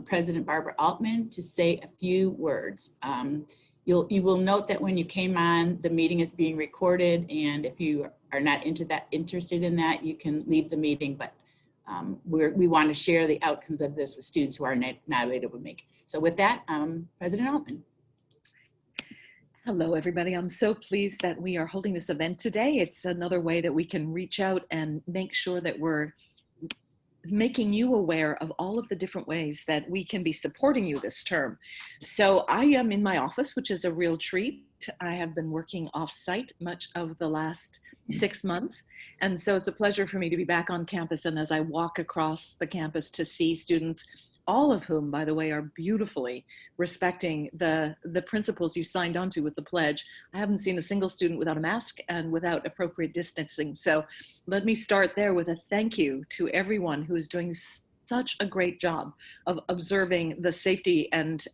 President Barbara Altman to say a few words. You will note that when you came on, the meeting is being recorded, and if you are not interested in that, you can leave the meeting, but we want to share the outcomes of this with students who are not able to make it. So with that, President Altman. Hello, everybody. I'm so pleased that we are holding this event today. It's another way that we can reach out and make sure that we're making you aware of all of the different ways that we can be supporting you this term. So I am in my office, which is a real treat. I have been working off-site much of the last 6 months. And so it's a pleasure for me to be back on campus. And as I walk across the campus to see students, all of whom, by the way, are beautifully respecting the principles you signed onto with the pledge. I haven't seen a single student without a mask and without appropriate distancing. So let me start there with a thank you to everyone who is doing such a great job of observing the safety and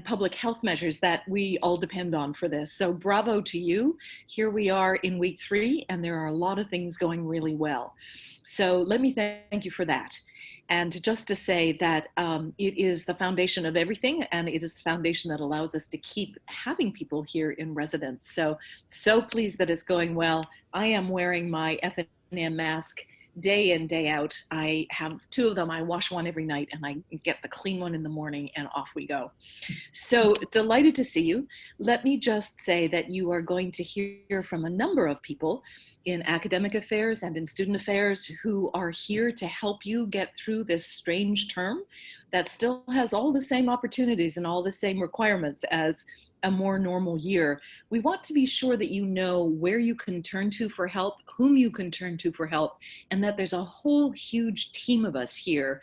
public health measures that we all depend on for this. So bravo to you. Here we are in week 3, and there are a lot of things going really well. So let me thank you for that. And just to say that it is the foundation of everything, and it is the foundation that allows us to keep having people here in residence. So pleased that it's going well. I am wearing my FNM mask day in, day out. I have 2 of them. I wash one every night, and I get the clean one in the morning, and off we go. So delighted to see you. Let me just say that you are going to hear from a number of people in academic affairs and in student affairs who are here to help you get through this strange term that still has all the same opportunities and all the same requirements as a more normal year. We want to be sure that you know where you can turn to for help, whom you can turn to for help, and that there's a whole huge team of us here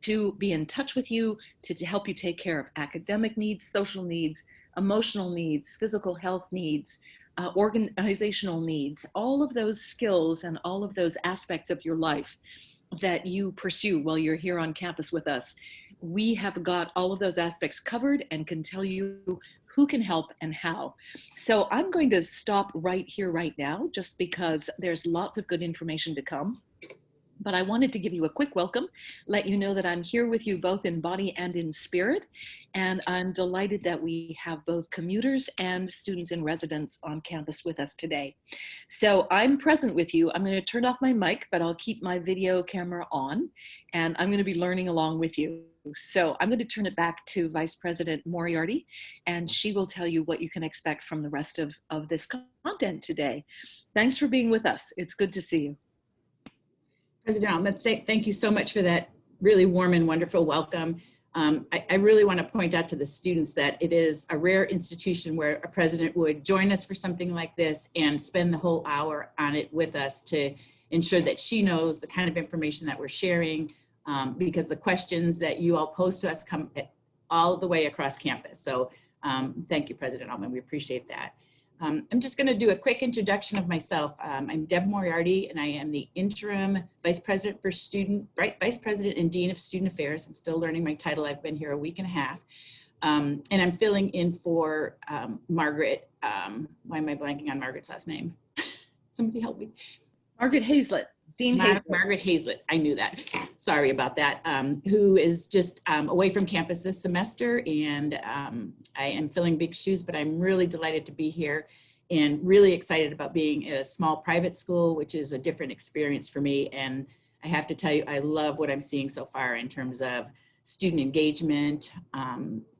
to be in touch with you, to help you take care of academic needs, social needs, emotional needs, physical health needs, organizational needs, all of those skills and all of those aspects of your life that you pursue while you're here on campus with us. We have got all of those aspects covered and can tell you who can help and how. So I'm going to stop right here, right now, just because there's lots of good information to come. But I wanted to give you a quick welcome, let you know that I'm here with you both in body and in spirit. And I'm delighted that we have both commuters and students in residence on campus with us today. So I'm present with you. I'm going to turn off my mic, but I'll keep my video camera on, and I'm going to be learning along with you. So I'm going to turn it back to Vice President Moriarty, and she will tell you what you can expect from the rest of this content today. Thanks for being with us. It's good to see you. President Altman, thank you so much for that really warm and wonderful welcome. I really want to point out to the students that it is a rare institution where a president would join us for something like this and spend the whole hour on it with us to ensure that she knows the kind of information that we're sharing, because the questions that you all pose to us come all the way across campus. So thank you, President Altman. We appreciate that. I'm just going to do a quick introduction of myself. I'm Deb Moriarty, and I am the interim Vice President and Dean of Student Affairs. I'm still learning my title. I've been here a week and a half. And I'm filling in for Margaret. Why am I blanking on Margaret's last name? Somebody help me. Margaret Hazlett. Dean Hazlett. Margaret Hazlett, I knew that. Sorry about that. Who is just away from campus this semester, and I am filling big shoes, but I'm really delighted to be here and really excited about being at a small private school, which is a different experience for me. And I have to tell you, I love what I'm seeing so far in terms of student engagement,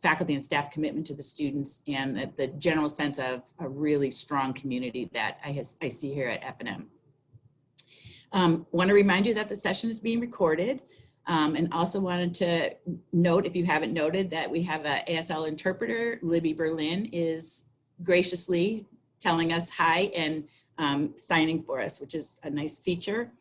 faculty and staff commitment to the students, and the general sense of a really strong community that I see here at FNM. Want to remind you that the session is being recorded, and also wanted to note, if you haven't noted, that we have an ASL interpreter. Libby Berlin is graciously telling us hi and signing for us, which is a nice feature.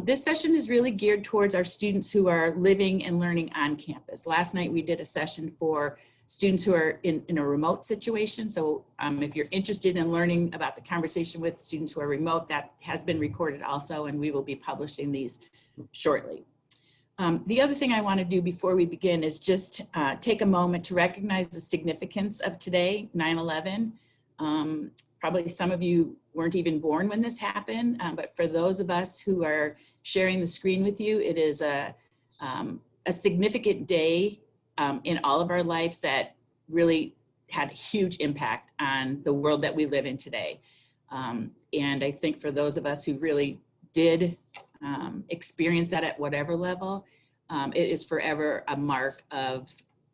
This session is really geared towards our students who are living and learning on campus. Last night we did a session for students who are in a remote situation. So if you're interested in learning about the conversation with students who are remote, that has been recorded also, and we will be publishing these shortly. The other thing I want to do before we begin is just take a moment to recognize the significance of today, 9/11. Probably some of you weren't even born when this happened, but for those of us who are sharing the screen with you, it is a a significant day in all of our lives that really had a huge impact on the world that we live in today. And I think for those of us who really did experience that at whatever level, it is forever a mark of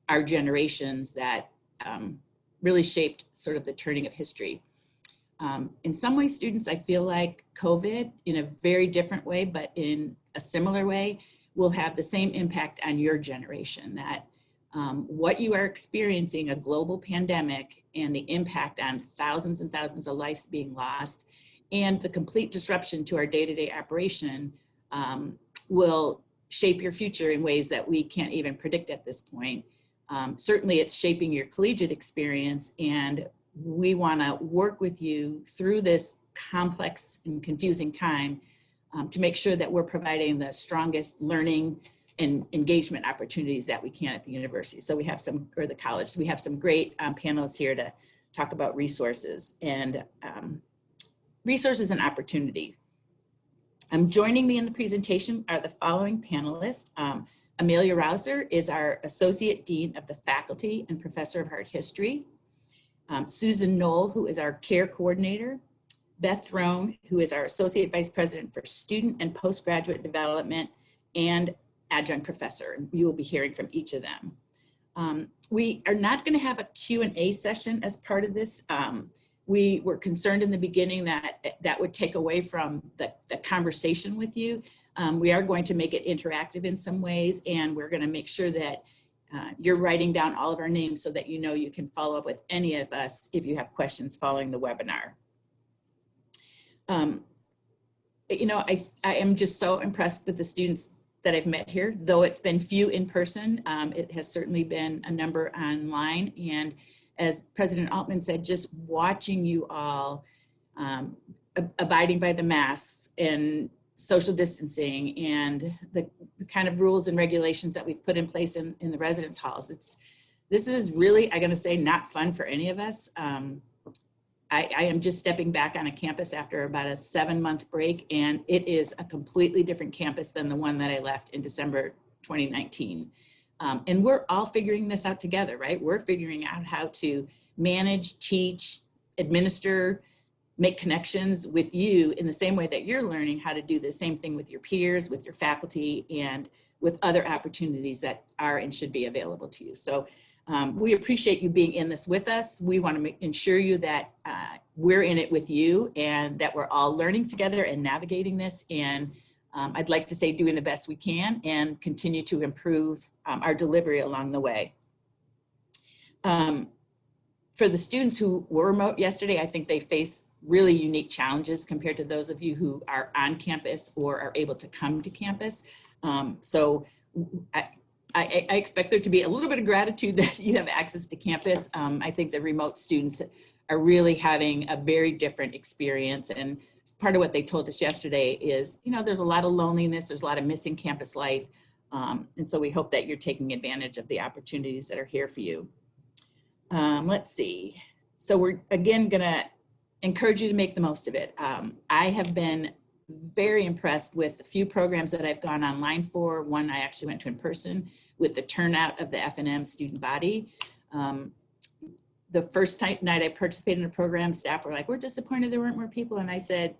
our generations that really shaped sort of the turning of history. In some ways, students, I feel like COVID, in a very different way, but in a similar way, will have the same impact on your generation, that what you are experiencing, a global pandemic and the impact on thousands and thousands of lives being lost, and the complete disruption to our day-to-day operation will shape your future in ways that we can't even predict at this point. Certainly it's shaping your collegiate experience, and we want to work with you through this complex and confusing time to make sure that we're providing the strongest learning and engagement opportunities that we can at the university. So we have some, or the college, so we have some great panelists here to talk about resources and opportunity. Joining me in the presentation are the following panelists. Amelia Rauser is our Associate Dean of the Faculty and Professor of Art History. Susan Knoll, who is our Care Coordinator. Beth Throne, who is our Associate Vice President for Student and Postgraduate Development and Adjunct Professor. You will be hearing from each of them. We are not going to have a Q&A session as part of this. We were concerned in the beginning that that would take away from the conversation with you. We are going to make it interactive in some ways, and we're going to make sure that you're writing down all of our names so that you know you can follow up with any of us if you have questions following the webinar. You know, I am just so impressed with the students that I've met here. Though it's been few in person, it has certainly been a number online. And as President Altman said, just watching you all abiding by the masks and social distancing and the kind of rules and regulations that we've put in place in the residence halls. This is really, I'm gonna say, not fun for any of us. I am just stepping back on a campus after about a 7-month break, and it is a completely different campus than the one that I left in December 2019. And we're all figuring this out together, right? We're figuring out how to manage, teach, administer, make connections with you in the same way that you're learning how to do the same thing with your peers, with your faculty, and with other opportunities that are and should be available to you. So we appreciate you being in this with us. We want to ensure you that we're in it with you and that we're all learning together and navigating this. And I'd like to say doing the best we can and continue to improve our delivery along the way. For the students who were remote yesterday, I think they face really unique challenges compared to those of you who are on campus or are able to come to campus. So I expect there to be a little bit of gratitude that you have access to campus. I think the remote students are really having a very different experience. And part of what they told us yesterday is, you know, there's a lot of loneliness, there's a lot of missing campus life. And so we hope that you're taking advantage of the opportunities that are here for you. Let's see. So we're again gonna encourage you to make the most of it. I have been very impressed with a few programs that I've gone online for. One I actually went to in person, with the turnout of the F&M student body. The first night I participated in a program, staff were like, we're disappointed there weren't more people. And I said,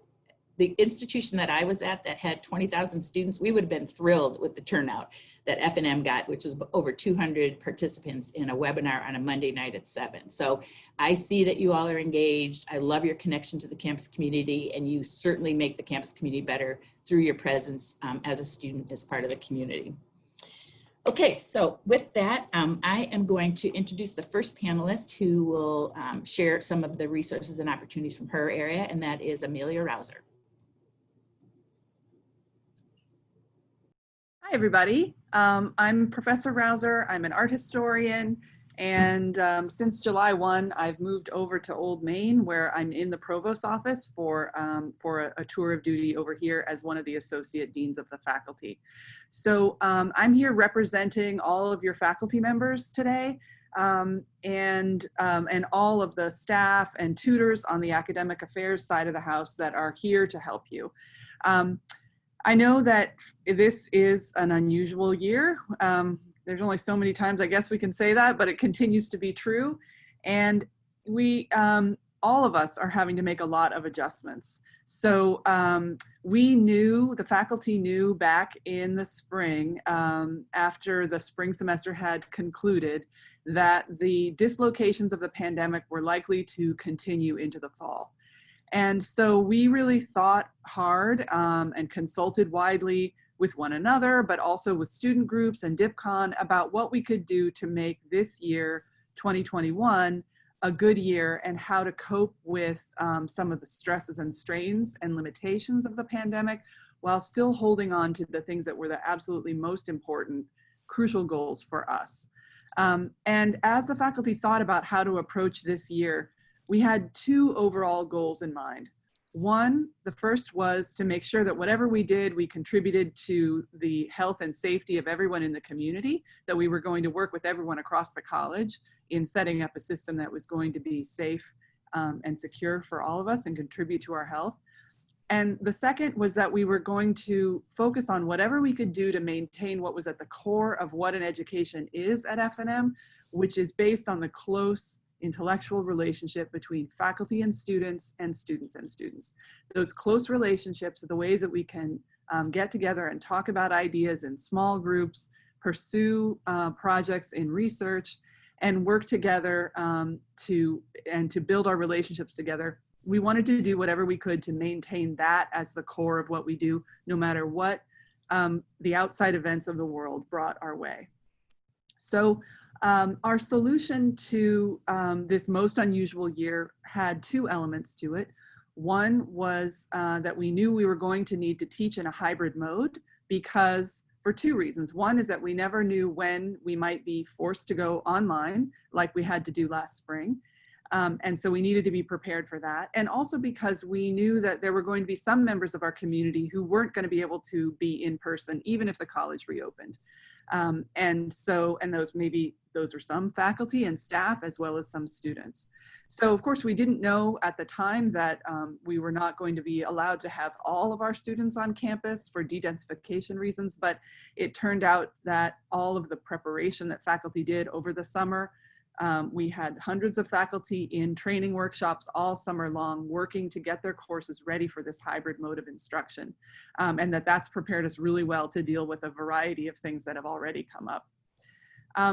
the institution that I was at that had 20,000 students, we would have been thrilled with the turnout that F&M got, which was over 200 participants in a webinar on a Monday night at 7. So I see that you all are engaged. I love your connection to the campus community, and you certainly make the campus community better through your presence as a student, as part of the community. Okay, so with that, I am going to introduce the first panelist who will share some of the resources and opportunities from her area, and that is Amelia Rauser. Hi, everybody. I'm Professor Rauser. I'm an art historian, and since July 1, I've moved over to Old Main, where I'm in the provost's office for a tour of duty over here as one of the associate deans of the faculty. So I'm here representing all of your faculty members today, and all of the staff and tutors on the academic affairs side of the house that are here to help you. I know that this is an unusual year. There's only so many times I guess we can say that, but it continues to be true. And we, all of us are having to make a lot of adjustments. So we knew, the faculty knew back in the spring, after the spring semester had concluded, that the dislocations of the pandemic were likely to continue into the fall. And so we really thought hard and consulted widely with one another, but also with student groups and DipCon about what we could do to make this year, 2021, a good year, and how to cope with some of the stresses and strains and limitations of the pandemic while still holding on to the things that were the absolutely most important, crucial goals for us. And as the faculty thought about how to approach this year, we had two overall goals in mind. One, the first was to make sure that whatever we did, we contributed to the health and safety of everyone in the community, that we were going to work with everyone across the college in setting up a system that was going to be safe and secure for all of us and contribute to our health. And the second was that we were going to focus on whatever we could do to maintain what was at the core of what an education is at F&M, which is based on the close intellectual relationship between faculty and students and students and students. Those close relationships are the ways that we can get together and talk about ideas in small groups, pursue projects in research, and work together to build our relationships together. We wanted to do whatever we could to maintain that as the core of what we do, no matter what the outside events of the world brought our way. So our solution to this most unusual year had two elements to it. One was that we knew we were going to need to teach in a hybrid mode because, for two reasons. One is that we never knew when we might be forced to go online like we had to do last spring. And so we needed to be prepared for that. And also because we knew that there were going to be some members of our community who weren't going to be able to be in person, even if the college reopened. And those are some faculty and staff as well as some students. So of course we didn't know at the time that we were not going to be allowed to have all of our students on campus for dedensification reasons, but it turned out that all of the preparation that faculty did over the summer, we had hundreds of faculty in training workshops all summer long working to get their courses ready for this hybrid mode of instruction. And that's prepared us really well to deal with a variety of things that have already come up.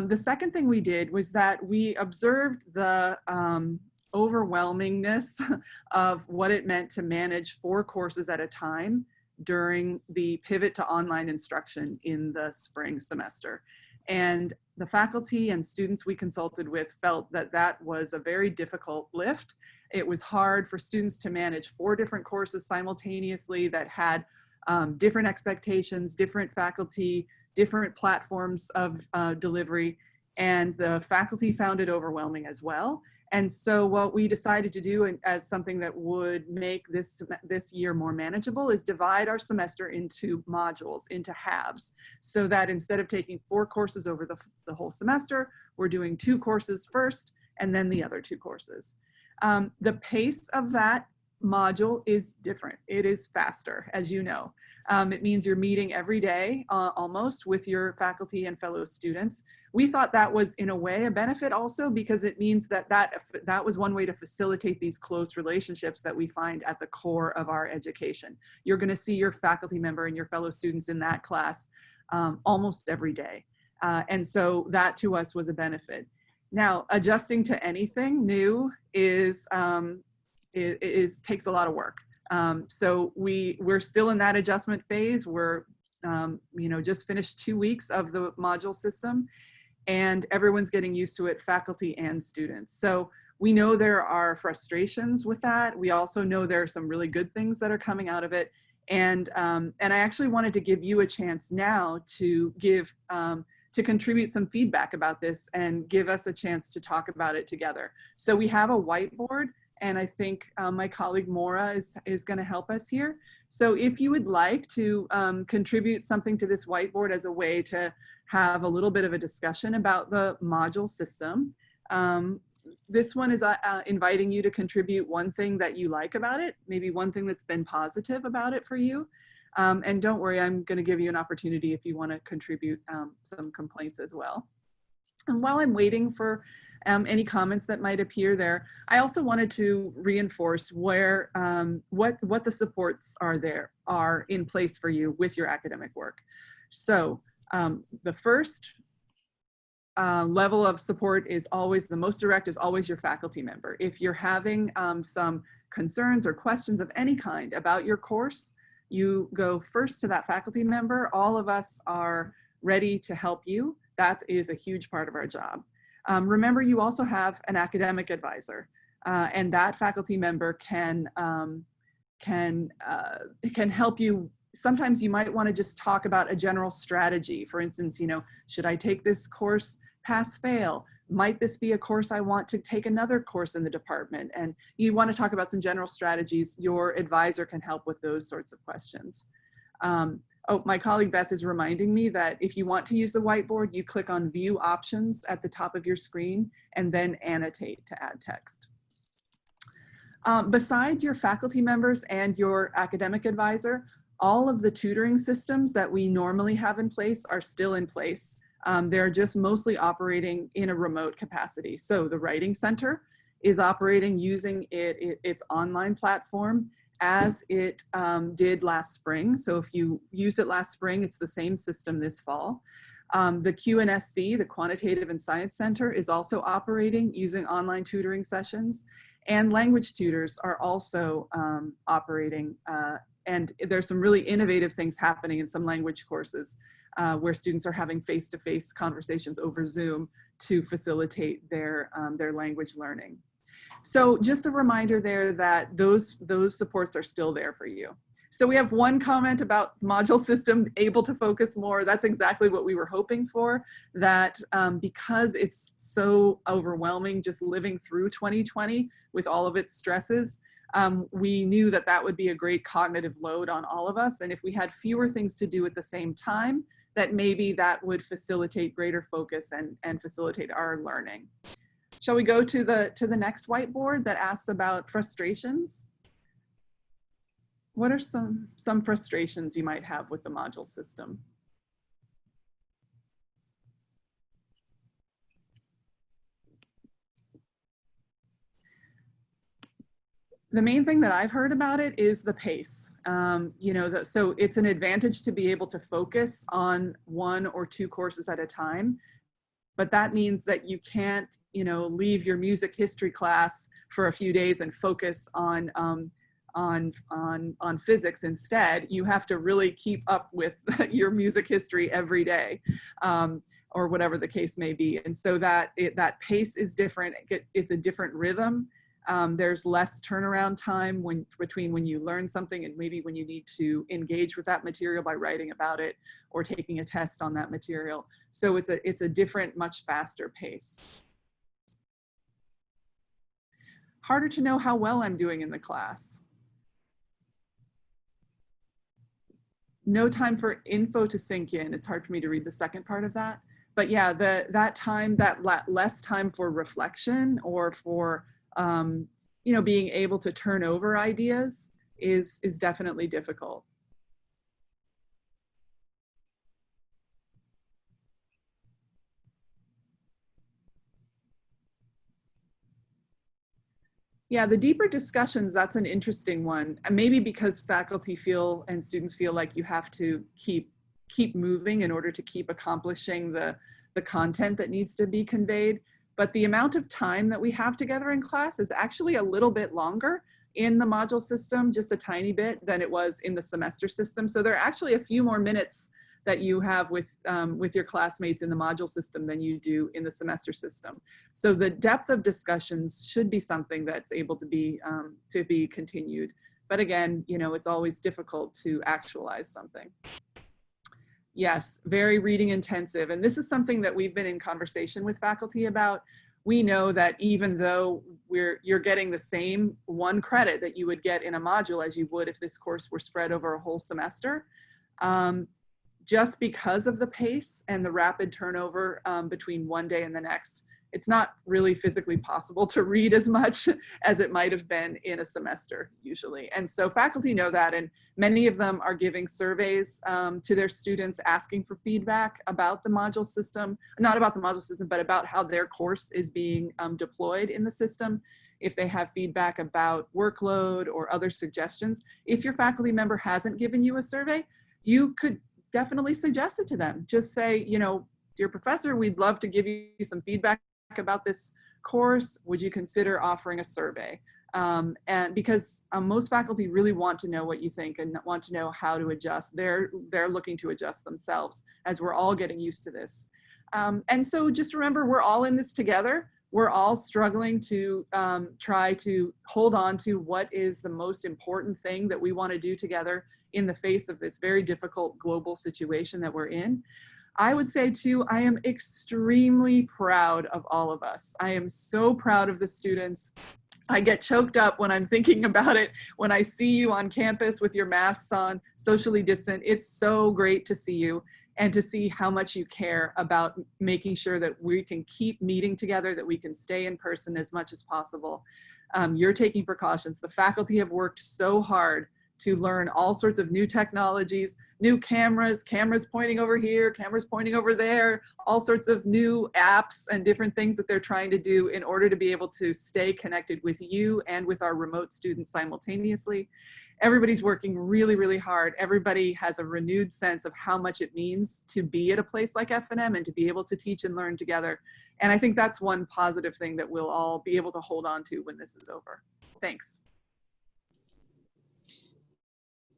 The second thing we did was that we observed the overwhelmingness of what it meant to manage 4 courses at a time during the pivot to online instruction in the spring semester. And the faculty and students we consulted with felt that that was a very difficult lift. It was hard for students to manage 4 different courses simultaneously that had different expectations, different faculty, different platforms of delivery, and the faculty found it overwhelming as well. And so what we decided to do as something that would make this year more manageable is divide our semester into modules, into halves, so that instead of taking 4 courses over the whole semester, we're doing 2 courses first and then the other 2 courses. The pace of that module is different. It is faster, as you know. It means you're meeting every day almost with your faculty and fellow students. We thought that was in a way a benefit also because it means that was one way to facilitate these close relationships that we find at the core of our education. You're going to see your faculty member and your fellow students in that class almost every day. And so that to us was a benefit. Now, adjusting to anything new takes a lot of work. So we're still in that adjustment phase. We're just finished 2 weeks of the module system, and everyone's getting used to it, faculty and students. So we know there are frustrations with that. We also know there are some really good things that are coming out of it. And I actually wanted to give you a chance now to contribute some feedback about this and give us a chance to talk about it together. So we have a whiteboard, and I think my colleague Maura is going to help us here. So if you would like to contribute something to this whiteboard as a way to have a little bit of a discussion about the module system, this one is inviting you to contribute one thing that you like about it, maybe one thing that's been positive about it for you. And don't worry, I'm going to give you an opportunity if you want to contribute some complaints as well. And while I'm waiting for any comments that might appear there, I also wanted to reinforce where what the supports are in place for you with your academic work. So the first level of support is always the most direct, is always your faculty member. If you're having some concerns or questions of any kind about your course, you go first to that faculty member. All of us are ready to help you. That is a huge part of our job. Remember, you also have an academic advisor, and that faculty member can help you. Sometimes you might want to just talk about a general strategy. For instance, should I take this course pass fail? Might this be a course I want to take another course in the department? And you want to talk about some general strategies. Your advisor can help with those sorts of questions. Oh, my colleague Beth is reminding me that if you want to use the whiteboard, you click on View Options at the top of your screen and then Annotate to add text. Besides your faculty members and your academic advisor, all of the tutoring systems that we normally have in place are still in place. They're just mostly operating in a remote capacity. So the Writing Center is operating using its online platform as it did last spring. So if you used it last spring, it's the same system this fall. The QNSC, the Quantitative and Science Center, is also operating using online tutoring sessions, and language tutors are also operating. And there's some really innovative things happening in some language courses where students are having face-to-face conversations over Zoom to facilitate their language learning. So just a reminder there that those supports are still there for you. So we have one comment about module system able to focus more. That's exactly what we were hoping for, that because it's so overwhelming just living through 2020 with all of its stresses, we knew that that would be a great cognitive load on all of us. And if we had fewer things to do at the same time, that maybe that would facilitate greater focus and facilitate our learning. Shall we go to the next whiteboard that asks about frustrations? What are some frustrations you might have with the module system? The main thing that I've heard about it is the pace. So it's an advantage to be able to focus on 1 or 2 courses at a time, but that means that you can't, leave your music history class for a few days and focus on physics instead. You have to really keep up with your music history every day, or whatever the case may be. And so that pace is different. It's a different rhythm. There's less turnaround time between when you learn something and maybe when you need to engage with that material by writing about it or taking a test on that material. So it's a different, much faster pace. Harder to know how well I'm doing in the class. No time for info to sink in. It's hard for me to read the second part of that. But yeah, that less time for reflection or for being able to turn over ideas is definitely difficult. Yeah, the deeper discussions, that's an interesting one. And maybe because faculty feel and students feel like you have to keep moving in order to keep accomplishing the content that needs to be conveyed. But the amount of time that we have together in class is actually a little bit longer in the module system, just a tiny bit, than it was in the semester system. So there are actually a few more minutes that you have with your classmates in the module system than you do in the semester system. So the depth of discussions should be something that's able to be continued. But again, it's always difficult to actualize something. Yes, very reading intensive. And this is something that we've been in conversation with faculty about. We know that even though you're getting the same 1 credit that you would get in a module as you would if this course were spread over a whole semester, just because of the pace and the rapid turnover between one day and the next, it's not really physically possible to read as much as it might have been in a semester usually. And so faculty know that, and many of them are giving surveys to their students asking for feedback about the module system, not about the module system, but about how their course is being deployed in the system. If they have feedback about workload or other suggestions. If your faculty member hasn't given you a survey, you could definitely suggest it to them. Just say, you know, dear professor, we'd love to give you some feedback about this course. Would you consider offering a survey? And because most faculty really want to know what you think and want to know how to adjust. They're looking to adjust themselves as we're all getting used to this. And so just remember, we're all in this together. We're all struggling to try to hold on to what is the most important thing that we want to do together in the face of this very difficult global situation that we're in. I would say too, I am extremely proud of all of us. I am so proud of the students. I get choked up when I'm thinking about it, when I see you on campus with your masks on, socially distant. It's so great to see you and to see how much you care about making sure that we can keep meeting together, that we can stay in person as much as possible. You're taking precautions. The faculty have worked so hard to learn all sorts of new technologies, new cameras pointing over here, cameras pointing over there, all sorts of new apps and different things that they're trying to do in order to be able to stay connected with you and with our remote students simultaneously. Everybody's working really, really hard. Everybody has a renewed sense of how much it means to be at a place like F&M and to be able to teach and learn together. And I think that's one positive thing that we'll all be able to hold on to when this is over. Thanks.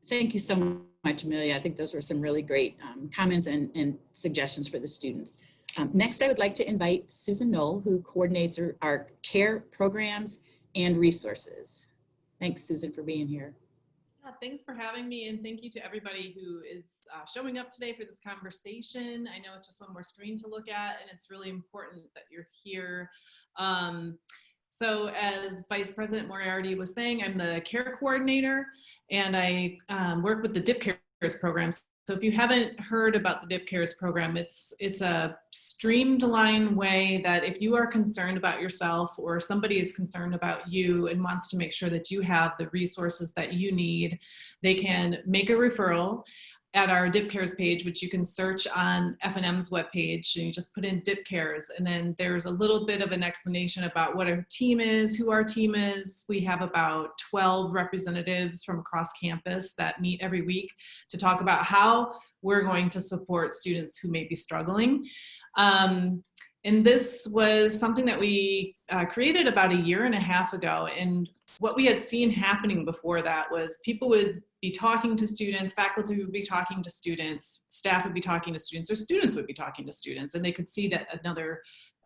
Thank you so much, Amelia. I think those were some really great comments and suggestions for the students. Next, I would like to invite Susan Knoll, who coordinates our CARE programs and resources. Thanks, Susan, for being here. Thanks for having me, and thank you to everybody who is showing up today for this conversation. I know it's just one more screen to look at, and it's really important that you're here. So as Vice President Moriarty was saying, I'm the CARE coordinator, and I work with the DIP CARES program. So if you haven't heard about the DIP CARES program, it's a streamlined way that if you are concerned about yourself or somebody is concerned about you and wants to make sure that you have the resources that you need, they can make a referral at our DIP CARES page, which you can search on F&M's webpage, and you just put in DIP CARES, and then there's a little bit of an explanation about what our team is, who our team is. We have about 12 representatives from across campus that meet every week to talk about how we're going to support students who may be struggling. And this was something that we created about 1.5 years ago. And what we had seen happening before that was people would be talking to students, faculty would be talking to students, staff would be talking to students, or students would be talking to students, and they could see that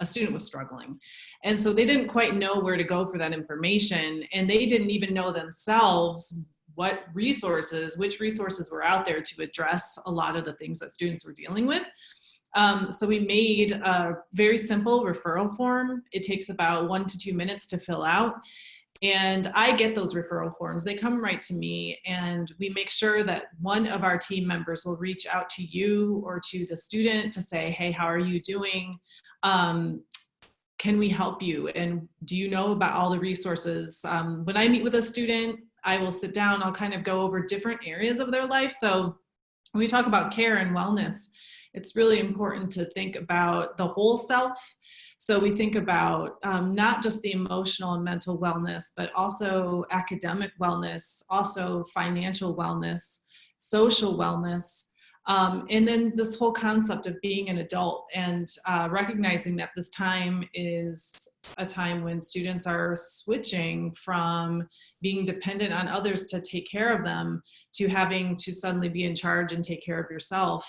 a student was struggling. And so they didn't quite know where to go for that information, and they didn't even know themselves which resources were out there to address a lot of the things that students were dealing with. So we made a very simple referral form. It takes about 1 to 2 minutes to fill out. And I get those referral forms. They come right to me, and we make sure that one of our team members will reach out to you or to the student to say, hey, how are you doing? Can we help you? And do you know about all the resources? When I meet with a student, I will sit down, I'll kind of go over different areas of their life. So when we talk about care and wellness, it's really important to think about the whole self. So we think about not just the emotional and mental wellness, but also academic wellness, also financial wellness, social wellness, and then this whole concept of being an adult and recognizing that this time is a time when students are switching from being dependent on others to take care of them to having to suddenly be in charge and take care of yourself.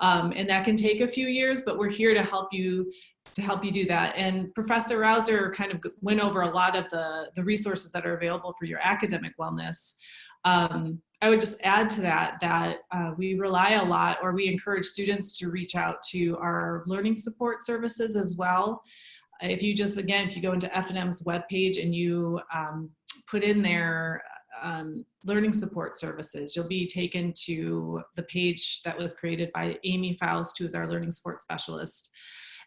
And that can take a few years, but we're here to help you do that. And Professor Rausser kind of went over a lot of the resources that are available for your academic wellness. I would just add to that we rely a lot, or we encourage students to reach out to our learning support services as well. If you go into F&M's webpage and you put in there learning support services, you'll be taken to the page that was created by Amy Faust, who is our learning support specialist.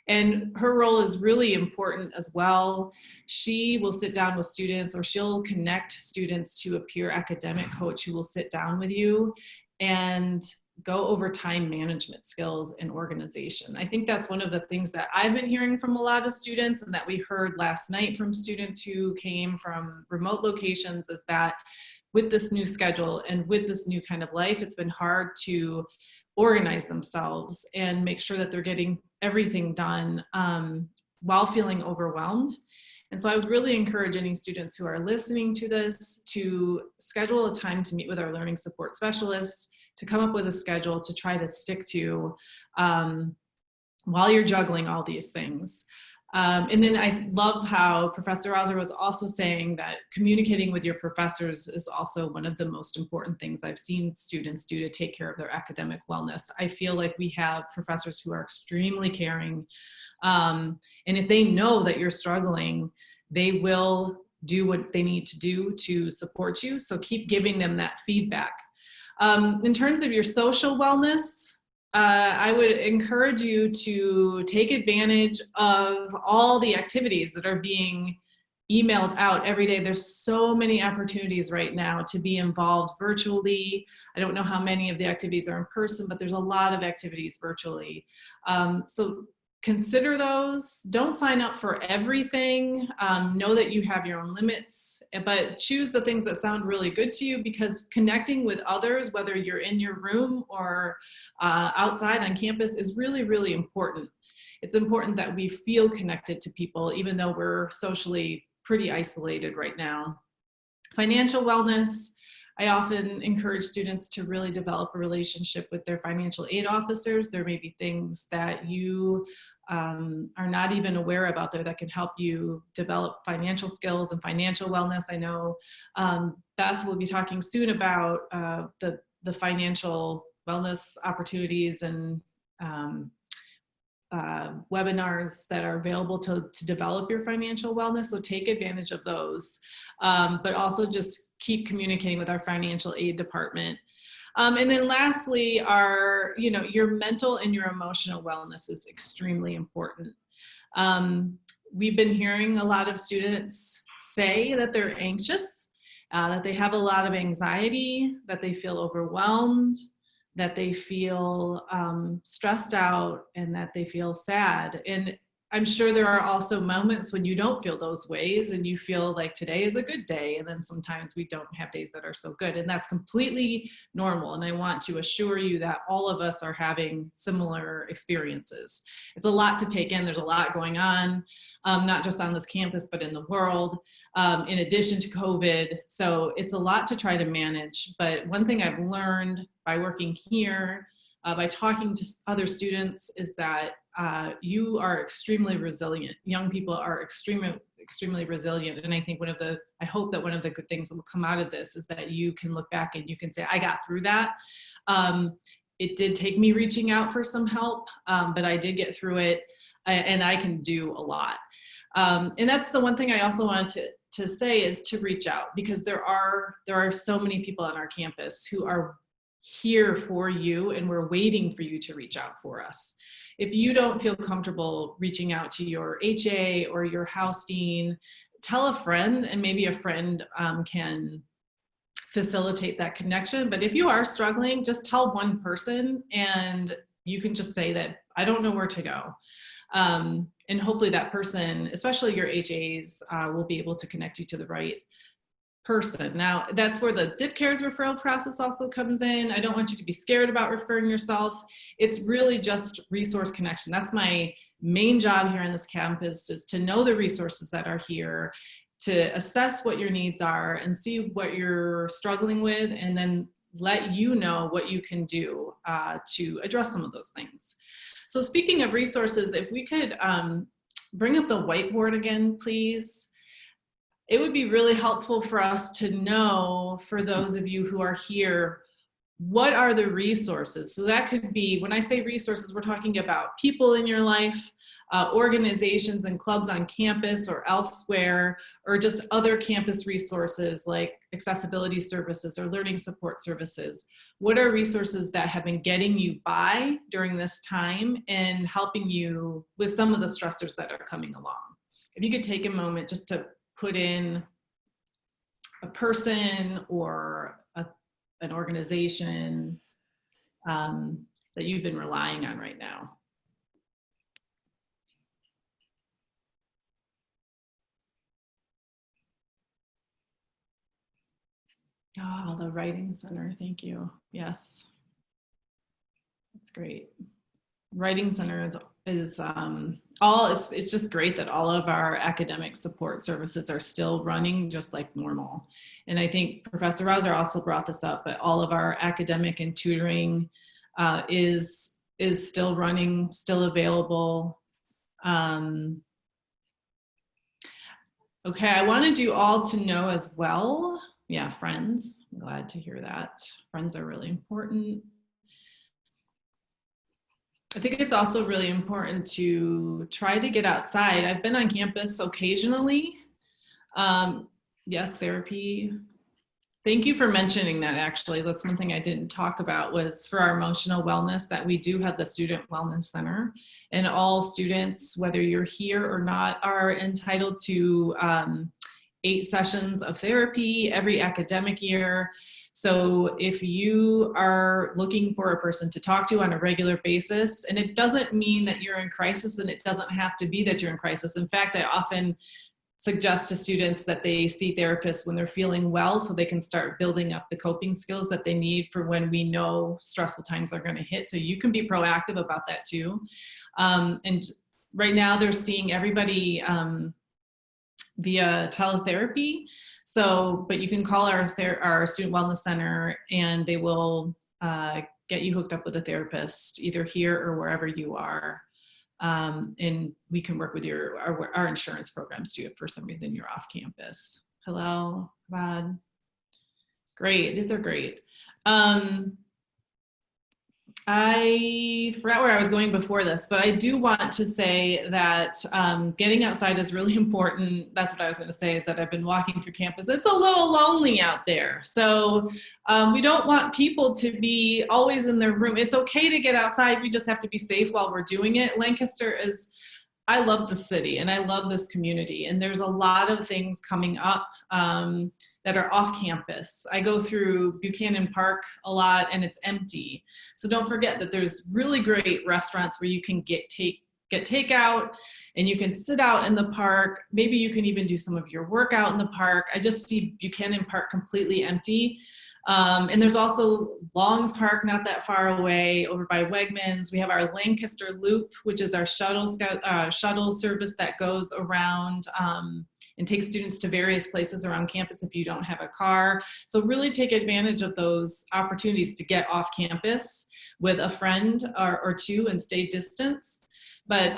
And her role is really important as well. She will sit down with students, or she'll connect students to a peer academic coach who will sit down with you and go over time management skills and organization. I think that's one of the things that I've been hearing from a lot of students, and that we heard last night from students who came from remote locations, is that with this new schedule and with this new kind of life, it's been hard to organize themselves and make sure that they're getting everything done while feeling overwhelmed. And so I would really encourage any students who are listening to this to schedule a time to meet with our learning support specialists, to come up with a schedule to try to stick to while you're juggling all these things. And then I love how Professor Rauser was also saying that communicating with your professors is also one of the most important things I've seen students do to take care of their academic wellness. I feel like we have professors who are extremely caring. And if they know that you're struggling, they will do what they need to do to support you. So keep giving them that feedback. In terms of your social wellness, I would encourage you to take advantage of all the activities that are being emailed out every day. There's so many opportunities right now to be involved virtually. I don't know how many of the activities are in person, but there's a lot of activities virtually. So consider those. Don't sign up for everything. Know that you have your own limits, but choose the things that sound really good to you, because connecting with others, whether you're in your room or outside on campus, is really, really important. It's important that we feel connected to people, even though we're socially pretty isolated right now. Financial wellness. I often encourage students to really develop a relationship with their financial aid officers. There may be things that you are not even aware of out there that can help you develop financial skills and financial wellness. I know Beth will be talking soon about the financial wellness opportunities and webinars that are available to develop your financial wellness. So take advantage of those, but also just keep communicating with our financial aid department. And then lastly, your mental and your emotional wellness is extremely important. We've been hearing a lot of students say that they're anxious, that they have a lot of anxiety, that they feel overwhelmed, that they feel stressed out, and that they feel sad. And I'm sure there are also moments when you don't feel those ways and you feel like today is a good day, and then sometimes we don't have days that are so good, and that's completely normal. And I want to assure you that all of us are having similar experiences. It's a lot to take in. There's a lot going on, not just on this campus, but in the world, in addition to COVID. So it's a lot to try to manage. But one thing I've learned by working here, by talking to other students, is that you are extremely resilient. Young people are extremely resilient. And I think I hope that one of the good things that will come out of this is that you can look back and you can say, I got through that. It did take me reaching out for some help, but I did get through it, and I can do a lot. And that's the one thing I also wanted to say, is to reach out, because there are so many people on our campus who are here for you, and we're waiting for you to reach out for us. If you don't feel comfortable reaching out to your HA or your house dean, tell a friend, and maybe a friend can facilitate that connection. But if you are struggling, just tell one person, and you can just say that I don't know where to go. And hopefully that person, especially your HAs, will be able to connect you to the right person. Now, that's where the Dip Cares referral process also comes in. I don't want you to be scared about referring yourself. It's really just resource connection. That's my main job here on this campus, is to know the resources that are here, to assess what your needs are and see what you're struggling with, and then let you know what you can do to address some of those things. So speaking of resources, if we could bring up the whiteboard again, please. It would be really helpful for us to know, for those of you who are here, what are the resources? So that could be, when I say resources, we're talking about people in your life, organizations and clubs on campus or elsewhere, or just other campus resources like accessibility services or learning support services. what are resources that have been getting you by during this time and helping you with some of the stressors that are coming along? If you could take a moment just to put in a person or an organization that you've been relying on right now. Oh, the Writing Center, thank you. Yes, that's great. Writing Center is it's just great that all of our academic support services are still running just like normal. And I think Professor Rauser also brought this up, but all of our academic and tutoring is still running, still available. Okay, I wanted you all to know as well. Yeah, friends, I'm glad to hear that. Friends are really important. I think it's also really important to try to get outside. I've been on campus occasionally. Yes, therapy. Thank you for mentioning that, actually. That's one thing I didn't talk about was for our emotional wellness, that we do have the Student Wellness Center. And all students, whether you're here or not, are entitled to 8 sessions of therapy every academic year. So if you are looking for a person to talk to on a regular basis, and it doesn't mean that you're in crisis, and it doesn't have to be that you're in crisis. In fact, I often suggest to students that they see therapists when they're feeling well so they can start building up the coping skills that they need for when we know stressful times are going to hit. So you can be proactive about that too. And right now they're seeing everybody via teletherapy. So, but you can call our Student Wellness Center and they will get you hooked up with a therapist either here or wherever you are. And we can work with our insurance programs too if for some reason you're off campus. Hello, Rod. Great, these are great. I forgot where I was going before this, but I do want to say that getting outside is really important. That's what I was going to say, is that I've been walking through campus. It's a little lonely out there. So we don't want people to be always in their room. It's okay to get outside. We just have to be safe while we're doing it. Lancaster is, I love the city and I love this community. And there's a lot of things coming up that are off campus. I go through Buchanan Park a lot and it's empty. So don't forget that there's really great restaurants where you can get takeout and you can sit out in the park. Maybe you can even do some of your workout in the park. I just see Buchanan Park completely empty. And there's also Longs Park, not that far away, over by Wegmans. We have our Lancaster Loop, which is our shuttle service that goes around and take students to various places around campus if you don't have a car. So really take advantage of those opportunities to get off campus with a friend or two and stay distance. But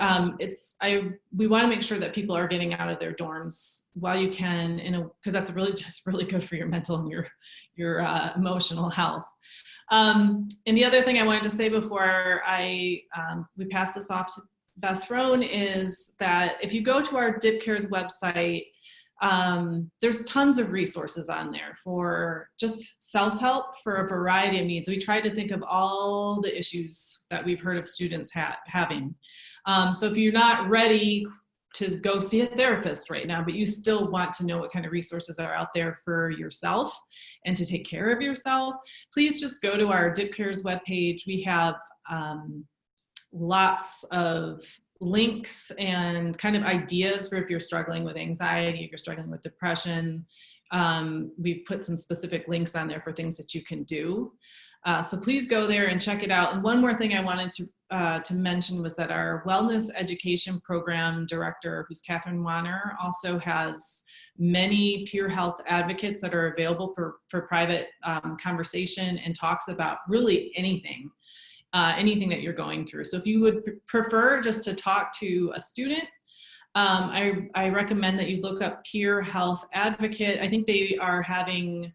we want to make sure that people are getting out of their dorms while you can, because that's really good for your mental and your emotional health. And the other thing I wanted to say before we pass this off to Beth Roan is that if you go to our Dip Cares website, there's tons of resources on there for just self-help for a variety of needs. We try to think of all the issues that we've heard of students having. So if you're not ready to go see a therapist right now, but you still want to know what kind of resources are out there for yourself and to take care of yourself, please just go to our Dip Cares webpage. We have lots of links and kind of ideas for if you're struggling with anxiety, if you're struggling with depression. We've put some specific links on there for things that you can do. So please go there and check it out. And one more thing I wanted to mention was that our wellness education program director, who's Catherine Wanner, also has many peer health advocates that are available for private conversation and talks about really anything that you're going through. So if you would prefer just to talk to a student, I recommend that you look up Peer Health Advocate. I think they are having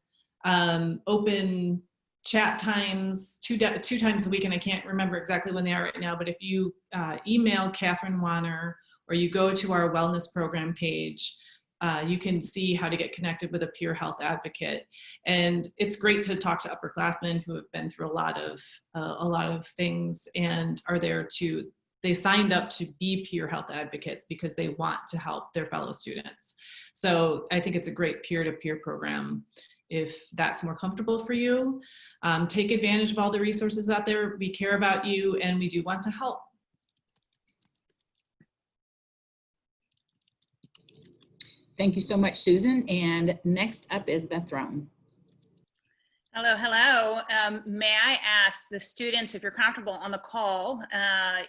open chat times two times a week, and I can't remember exactly when they are right now, but if you email Catherine Wanner or you go to our wellness program page, you can see how to get connected with a peer health advocate. And it's great to talk to upperclassmen who have been through a lot of things and are there to, they signed up to be peer health advocates because they want to help their fellow students. So I think it's a great peer-to-peer program if that's more comfortable for you. Take advantage of all the resources out there. We care about you and we do want to help. Thank you so much, Susan. And next up is Beth Roan. Hello, hello. May I ask the students, if you're comfortable on the call,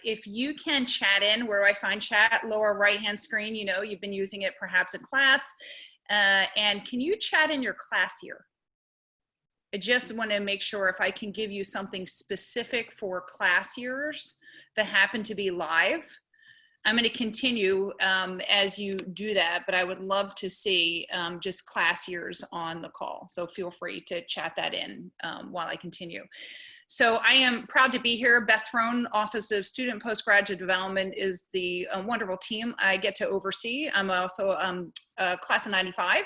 if you can chat in, where do I find chat? Lower right-hand screen, you know, you've been using it perhaps in class. And can you chat in your class here? I just want to make sure if I can give you something specific for class years that happen to be live. I'm going to continue as you do that, but I would love to see just class years on the call. So feel free to chat that in while I continue. So I am proud to be here. Beth Roan, Office of Student Postgraduate Development is the wonderful team I get to oversee. I'm also class of 95.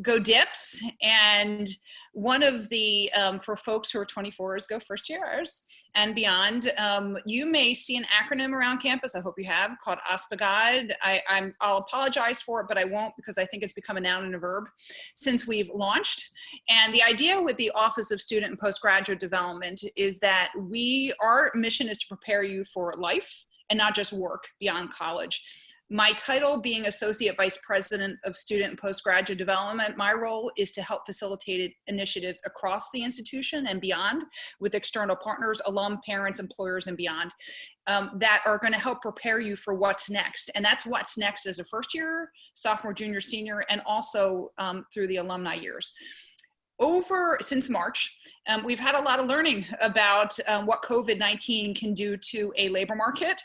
Go Dips. And one of the, for folks who are 24s, go first years and beyond, you may see an acronym around campus, I hope you have, called OSPGAD. I'll apologize for it, but I won't because I think it's become a noun and a verb since we've launched. And the idea with the Office of Student and Postgraduate Development is that our mission is to prepare you for life and not just work beyond college. My title being Associate Vice President of Student and Postgraduate Development, my role is to help facilitate initiatives across the institution and beyond with external partners, alum, parents, employers, and beyond that are going to help prepare you for what's next. And that's what's next as a first year, sophomore, junior, senior, and also through the alumni years. Since March, we've had a lot of learning about what COVID-19 can do to a labor market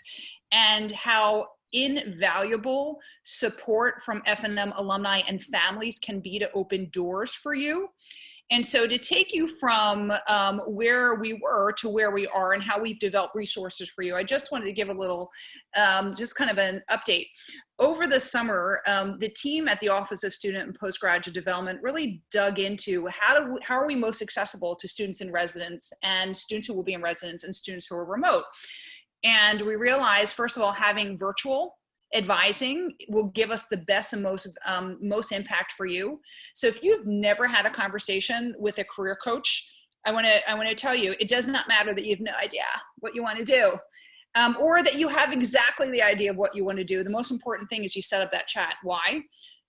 and how invaluable support from F&M alumni and families can be to open doors for you. And so to take you from where we were to where we are and how we've developed resources for you, I just wanted to give a little, just kind of an update. Over the summer, the team at the Office of Student and Postgraduate Development really dug into how are we most accessible to students in residence and students who will be in residence and students who are remote. And we realized, first of all, having virtual advising will give us the best and most impact for you. So if you've never had a conversation with a career coach, I want to tell you, it does not matter that you have no idea what you want to do, or that you have exactly the idea of what you want to do. The most important thing is you set up that chat. Why?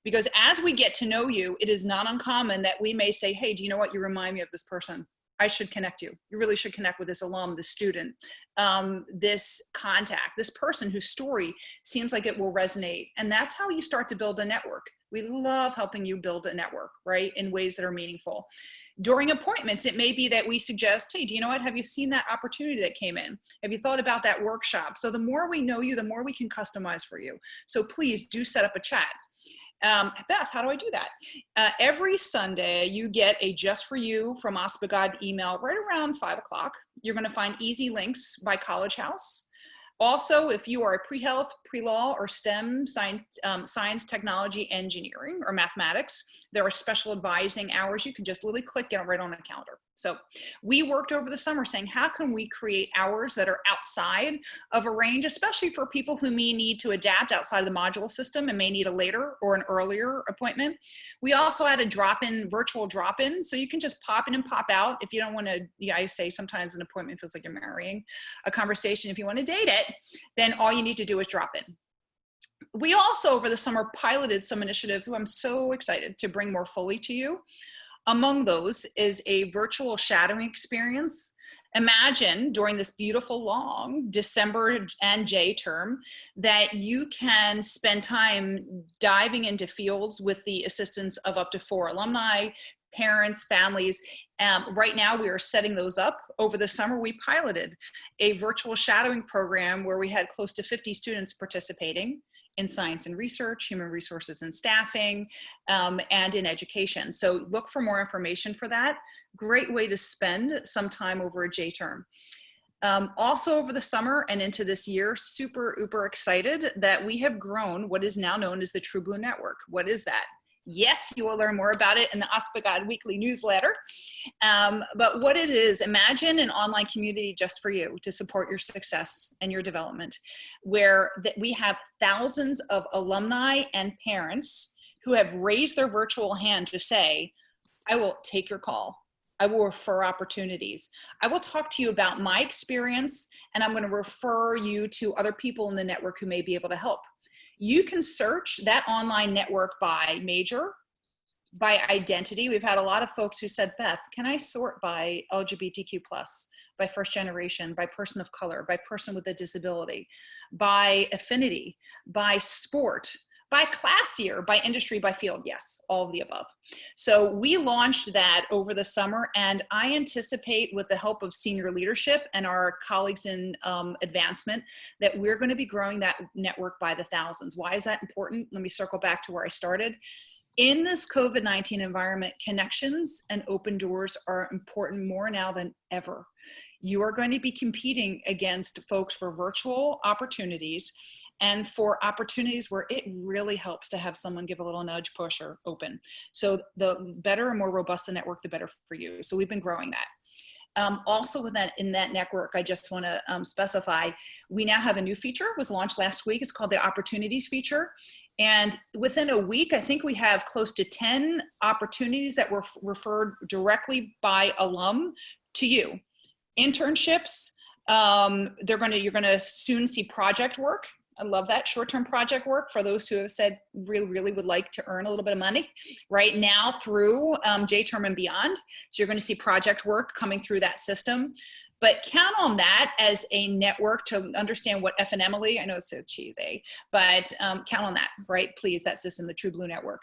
Because as we get to know you, it is not uncommon that we may say, hey, do you know what? You remind me of this person. I should connect you. You really should connect with this alum, this student, this contact, this person whose story seems like it will resonate. And that's how you start to build a network. We love helping you build a network, right, in ways that are meaningful. During appointments, it may be that we suggest, hey, do you know what? Have you seen that opportunity that came in? Have you thought about that workshop? So the more we know you, the more we can customize for you. So please do set up a chat. Beth, how do I do that? Every Sunday, you get a Just For You from OSPGAD email right around 5 o'clock. You're going to find easy links by College House. Also, if you are a pre-health, pre-law, or STEM, science, technology, engineering, or mathematics, there are special advising hours. You can just literally click it right on the calendar. So we worked over the summer saying, how can we create hours that are outside of a range, especially for people who may need to adapt outside of the module system and may need a later or an earlier appointment. We also had a drop-in, virtual drop-in, so you can just pop in and pop out. If you don't want to, I say sometimes an appointment feels like you're marrying a conversation. If you want to date it, then all you need to do is drop in. We also, over the summer, piloted some initiatives who I'm so excited to bring more fully to you. Among those is a virtual shadowing experience. Imagine during this beautiful long December and J term that you can spend time diving into fields with the assistance of up to 4 alumni, parents, families. Right now we are setting those up. Over the summer we piloted a virtual shadowing program where we had close to 50 students participating in science and research, human resources and staffing, and in education. So look for more information for that. Great way to spend some time over a J term. Also over the summer and into this year, super uber excited that we have grown what is now known as the True Blue Network. What is that? Yes, you will learn more about it in the OSPGAD weekly newsletter. But what it is, imagine an online community just for you to support your success and your development, where we have thousands of alumni and parents who have raised their virtual hand to say, I will take your call. I will refer opportunities. I will talk to you about my experience, and I'm going to refer you to other people in the network who may be able to help. You can search that online network by major, by identity. We've had a lot of folks who said, Beth, can I sort by LGBTQ+, by first generation, by person of color, by person with a disability, by affinity, by sport, by class year, by industry, by field? Yes, all of the above. So we launched that over the summer, and I anticipate, with the help of senior leadership and our colleagues in advancement, that we're going to be growing that network by the thousands. Why is that important? Let me circle back to where I started. In this COVID-19 environment, connections and open doors are important more now than ever. You are going to be competing against folks for virtual opportunities and for opportunities where it really helps to have someone give a little nudge, push, or open. So the better and more robust the network, the better for you. So we've been growing that. Also in that network, I just want to specify, we now have a new feature, was launched last week. It's called the Opportunities feature. And within a week, I think we have close to 10 opportunities that were referred directly by alum to you. Internships, you're gonna soon see project work. I love that, short-term project work for those who have said really would like to earn a little bit of money right now through J-term and beyond. So you're going to see project work coming through that system. But count on that as a network to understand what FNMLE, I know it's so cheesy, but count on that, right? Please, that system, the True Blue Network.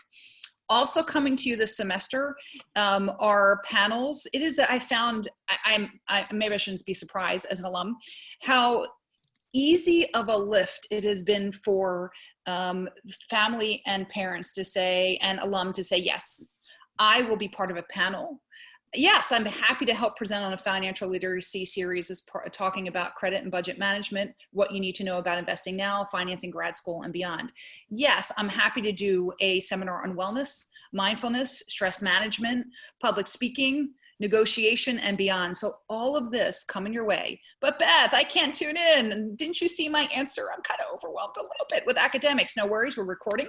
Also coming to you this semester are panels. It is, I found, maybe I shouldn't be surprised as an alum, how easy of a lift it has been for family and parents to say, and alum to say, yes, I will be part of a panel. Yes, I'm happy to help present on a financial literacy series talking about credit and budget management, what you need to know about investing now, financing grad school and beyond. Yes, I'm happy to do a seminar on wellness, mindfulness, stress management, public speaking, negotiation, and beyond. So all of this coming your way. But Beth, I can't tune in. Didn't you see my answer? I'm kind of overwhelmed a little bit with academics. No worries, we're recording.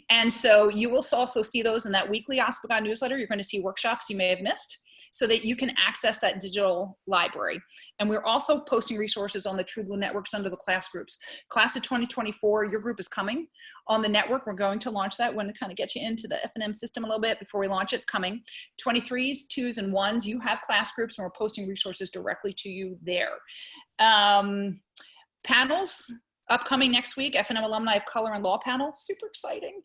And so you will also see those in that weekly OSPGAD newsletter. You're going to see workshops you may have missed so that you can access that digital library. And we're also posting resources on the True Blue Networks under the class groups. Class of 2024, your group is coming on the network. We're going to launch that. When to kind of get you into the F&M system a little bit before we launch it. It's coming. 23s, 2s, and 1s, you have class groups, and we're posting resources directly to you there. Panels, upcoming next week, F&M Alumni of Color and Law panel. Super exciting.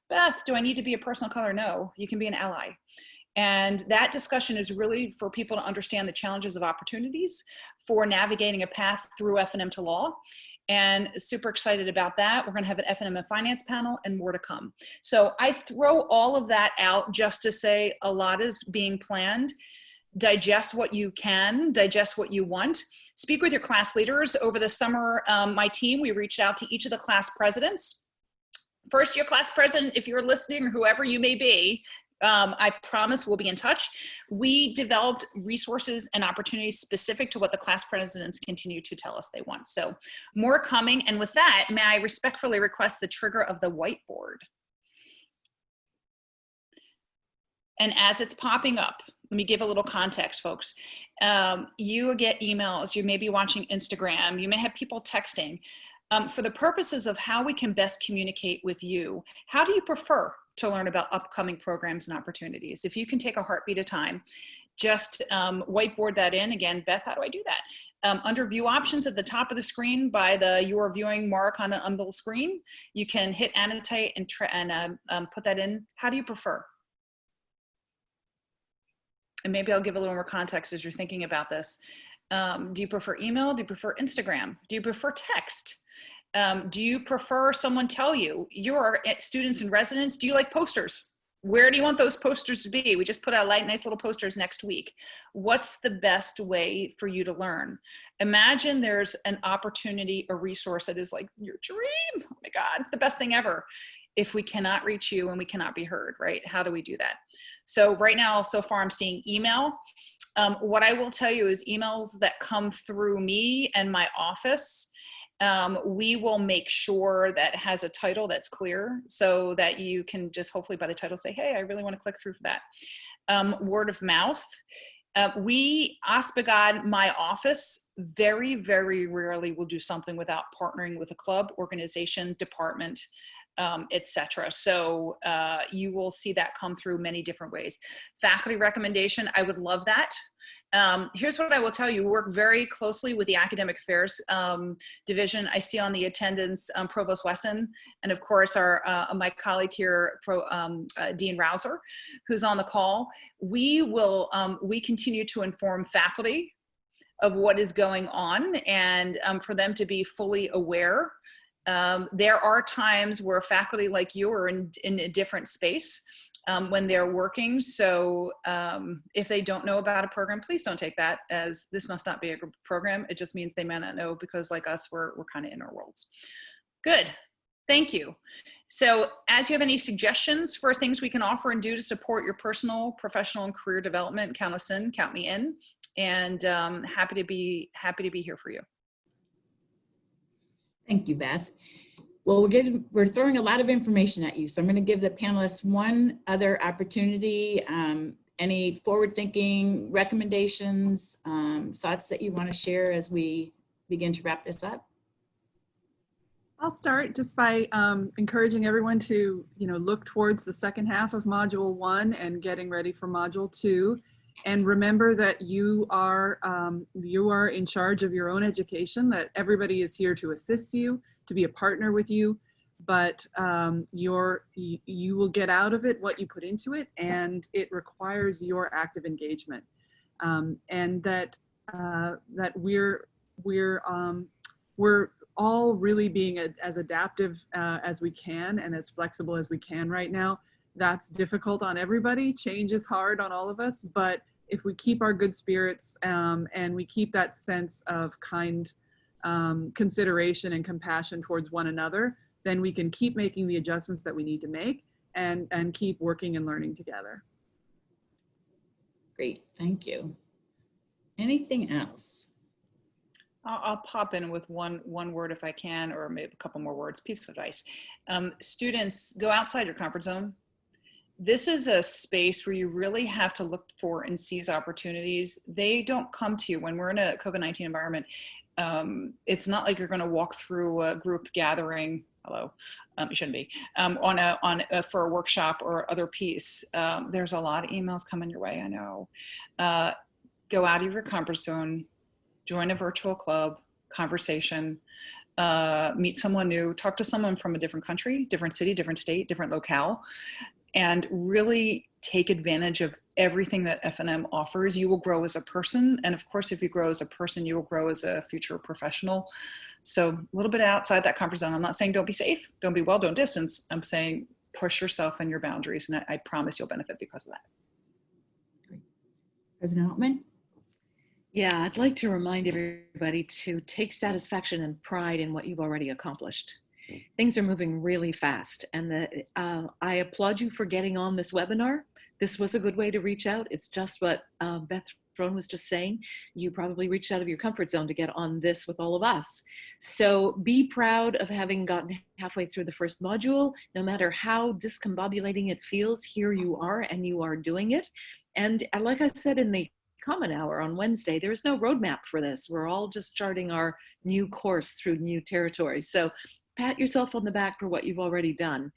Beth, do I need to be a person of color? No, you can be an ally. And that discussion is really for people to understand the challenges of opportunities for navigating a path through F&M to law. And super excited about that. We're going to have an F&M and finance panel and more to come. So I throw all of that out just to say a lot is being planned. Digest what you can, digest what you want. Speak with your class leaders. Over the summer, my team, we reached out to each of the class presidents. First year class president, if you're listening, or whoever you may be, I promise we'll be in touch. We developed resources and opportunities specific to what the class presidents continue to tell us they want. So more coming. And with that, may I respectfully request the trigger of the whiteboard. And as it's popping up, let me give a little context, folks. You get emails, you may be watching Instagram, you may have people texting. For the purposes of how we can best communicate with you, how do you prefer to learn about upcoming programs and opportunities? If you can take a heartbeat at a time, just whiteboard that in. Again, Beth, how do I do that? Under view options at the top of the screen by the your viewing mark on an unbuilt screen, you can hit annotate and put that in. How do you prefer? And maybe I'll give a little more context as you're thinking about this. Do you prefer email? Do you prefer Instagram? Do you prefer text? Do you prefer someone tell you, your students and residents, do you like posters? where do you want those posters to be? We just put out nice little posters next week. What's the best way for you to learn? Imagine there's an opportunity, a resource that is like your dream. Oh my God, it's the best thing ever. If we cannot reach you and we cannot be heard, right? How do we do that? So right now, so far I'm seeing email. What I will tell you is emails that come through me and my office, we will make sure that has a title that's clear so that you can just hopefully by the title say, hey, I really want to click through for that. Word of mouth. Osbegod, my office, very, very rarely will do something without partnering with a club, organization, department, etc. So you will see that come through many different ways. Faculty recommendation, I would love that. Here's what I will tell you. We work very closely with the Academic Affairs Division. I see on the attendance Provost Wesson, and of course my colleague here, Dean Rouser, who's on the call. We continue to inform faculty of what is going on and for them to be fully aware. There are times where faculty like you are in a different space when they're working. So if they don't know about a program, please don't take that as this must not be a group program. It just means they may not know because like us, we're kind of in our worlds. Good. Thank you. So as you have any suggestions for things we can offer and do to support your personal, professional, and career development, count us in, count me in, and happy to be here for you. Thank you, Beth. Well, we're throwing a lot of information at you, so I'm going to give the panelists one other opportunity. Any forward-thinking recommendations, thoughts that you want to share as we begin to wrap this up? I'll start just by encouraging everyone to, look towards the second half of Module 1 and getting ready for Module 2. And remember that you are in charge of your own education, that everybody is here to assist you, to be a partner with you, but you will get out of it what you put into it, and it requires your active engagement. And that we're all really being as adaptive as we can and as flexible as we can right now. That's difficult on everybody. Change is hard on all of us, but if we keep our good spirits and we keep that sense of kind consideration and compassion towards one another, then we can keep making the adjustments that we need to make and keep working and learning together. Great, thank you. Anything else? I'll pop in with one word if I can, or maybe a couple more words. Piece of advice. Students, go outside your comfort zone. This is a space where you really have to look for and seize opportunities. They don't come to you when we're in a COVID-19 environment. It's not like you're going to walk through a group gathering. Hello, you shouldn't be for a workshop or other piece. There's a lot of emails coming your way. I know. Go out of your comfort zone. Join a virtual club, conversation, meet someone new, talk to someone from a different country, different city, different state, different locale, and really take advantage of everything that F&M offers. You will grow as a person. And of course, if you grow as a person, you will grow as a future professional. So a little bit outside that comfort zone. I'm not saying don't be safe, don't be well, don't distance. I'm saying push yourself and your boundaries. And I promise you'll benefit because of that. Great. President Altman? Yeah, I'd like to remind everybody to take satisfaction and pride in what you've already accomplished. Things are moving really fast, and I applaud you for getting on this webinar. This was a good way to reach out. It's just what Beth Throne was just saying. You probably reached out of your comfort zone to get on this with all of us. So be proud of having gotten halfway through the first module. No matter how discombobulating it feels, here you are and you are doing it. And like I said in the Common Hour on Wednesday, there's no roadmap for this. We're all just charting our new course through new territory. So pat yourself on the back for what you've already done.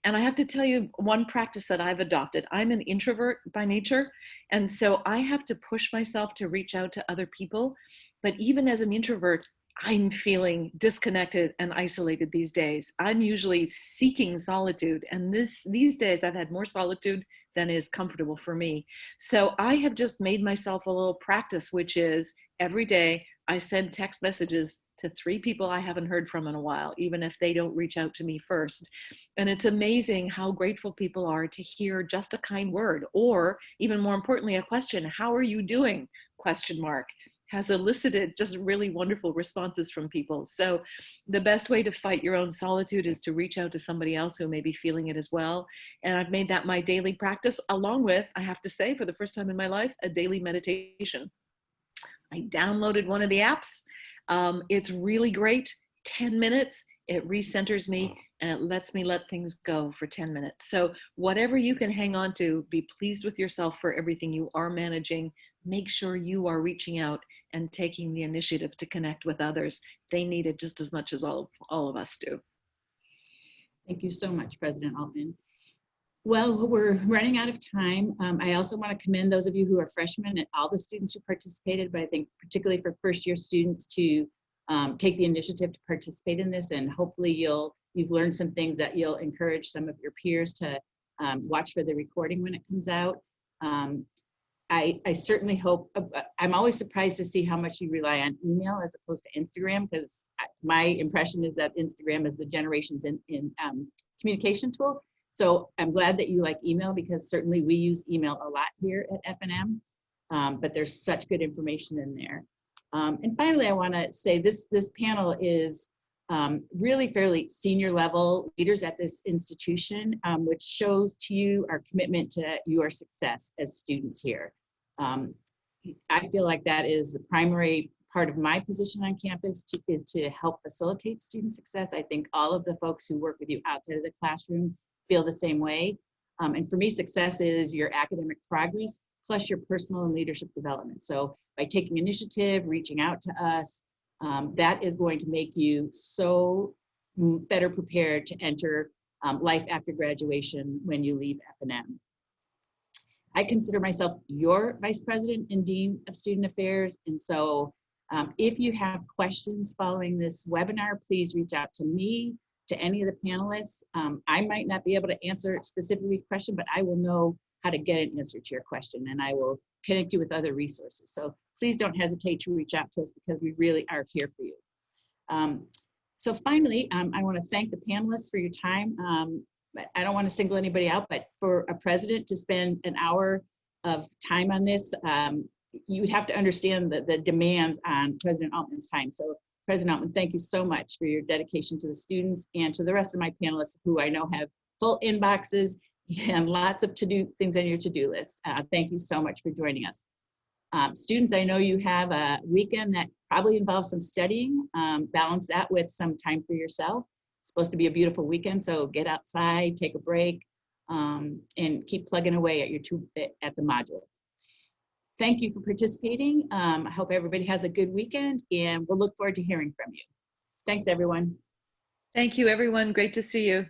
And I have to tell you one practice that I've adopted. I'm an introvert by nature, and so I have to push myself to reach out to other people. But even as an introvert, I'm feeling disconnected and isolated these days. I'm usually seeking solitude, and these days I've had more solitude than is comfortable for me. So I have just made myself a little practice, which is every day I send text messages to 3 people I haven't heard from in a while, even if they don't reach out to me first. And it's amazing how grateful people are to hear just a kind word, or even more importantly, a question, how are you doing? Question mark, has elicited just really wonderful responses from people. So the best way to fight your own solitude is to reach out to somebody else who may be feeling it as well. And I've made that my daily practice, along with, I have to say, for the first time in my life, a daily meditation. I downloaded one of the apps. It's really great. 10 minutes, it recenters me and it lets me let things go for 10 minutes. So whatever you can hang on to, be pleased with yourself for everything you are managing. Make sure you are reaching out and taking the initiative to connect with others. They need it just as much as all of us do. Thank you so much, President Altman. Well, we're running out of time. I also want to commend those of you who are freshmen and all the students who participated, but I think particularly for first-year students to take the initiative to participate in this, and hopefully you've learned some things that you'll encourage some of your peers to watch for the recording when it comes out. I certainly hope, I'm always surprised to see how much you rely on email as opposed to Instagram, because my impression is that Instagram is the generation's in communication tool. So I'm glad that you like email, because certainly we use email a lot here at FNM, but there's such good information in there. And finally, I want to say this panel is really fairly senior level leaders at this institution, which shows to you our commitment to your success as students here. I feel like that is the primary part of my position on campus is to help facilitate student success. I think all of the folks who work with you outside of the classroom feel the same way. And for me, success is your academic progress plus your personal and leadership development. So by taking initiative, reaching out to us, that is going to make you so better prepared to enter life after graduation when you leave FNM. I consider myself your Vice President and Dean of Student Affairs. And so if you have questions following this webinar, please reach out to me, to any of the panelists. I might not be able to answer specifically a question, but I will know how to get an answer to your question, and I will connect you with other resources. So please don't hesitate to reach out to us, because we really are here for you. So finally, I want to thank the panelists for your time. I don't want to single anybody out, but for a president to spend an hour of time on this, you would have to understand the demands on President Altman's time. So President Altman, thank you so much for your dedication to the students and to the rest of my panelists, who I know have full inboxes and lots of to-do things on your to-do list. Thank you so much for joining us. Students, I know you have a weekend that probably involves some studying. Balance that with some time for yourself. It's supposed to be a beautiful weekend, so get outside, take a break, and keep plugging away at the modules. Thank you for participating. I hope everybody has a good weekend, and we'll look forward to hearing from you. Thanks, everyone. Thank you, everyone. Great to see you.